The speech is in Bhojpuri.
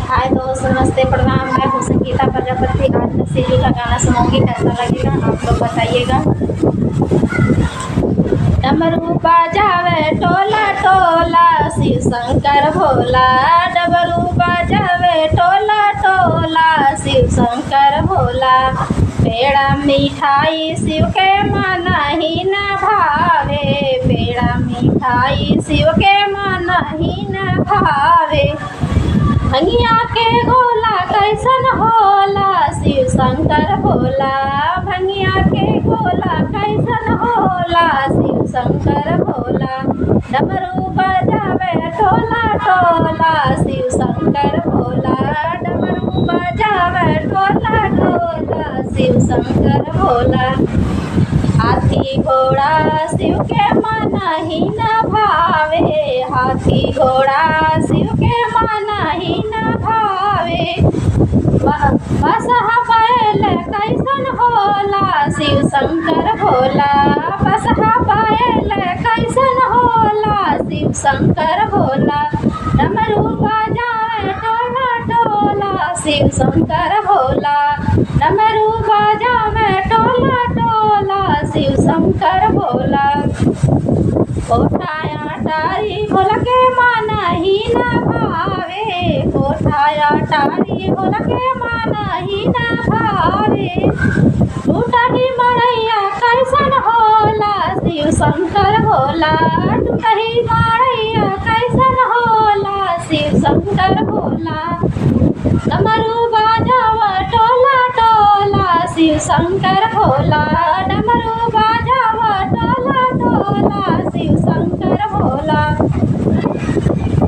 हाय दोस्त, नमस्ते, प्रणाम। मैं हूँ संगीता प्रजापति। आज मैं शिव का गाना सुनाऊंगी, कैसा लगेगा आप लोग बताइएगा। डमरू बजावे टोला टोला, शिव शंकर भोला। डमरू बजावे टोला टोला, शिव शंकर भोला। पेड़ा मिठाई शिव के मन ही न भावे, पेड़ा मिठाई शिव के मन ही न भावे। भंगिया के गोला कैसन होला, शिव शंकर भोला। भंगिया के गोला कैसन होला, शिव शंकर भोला। डमरू बजावे टोला टोला, शिव शंकर भोला। डमरू बजावे टोला टोला, शिव शंकर भोला। हाथी घोड़ा शिव के मन ही न भावे, हाथी घोड़ा शिव के मन ही न भावे। बसहा बैल कैसन होला, शिव शंकर भोला। बसहा बैल कैसन होला, शिव शंकर भोला। डमरू बजावे टोला टोला, शिव शंकर भोला। डमरू बजावे टोला टोला, शिव शंकर भोला। कोठाया टारी भोला के मन ही न भावे, कोठाया टारी भोला के मन ही न भावे। टूटही मड़ैया कैसन होला, शिव शंकर भोला। टूटही मड़ैया कैसन होला, शिव शंकर भोला। डमरू बजावा टोला टोला, शिव शंकर भोला। डमरू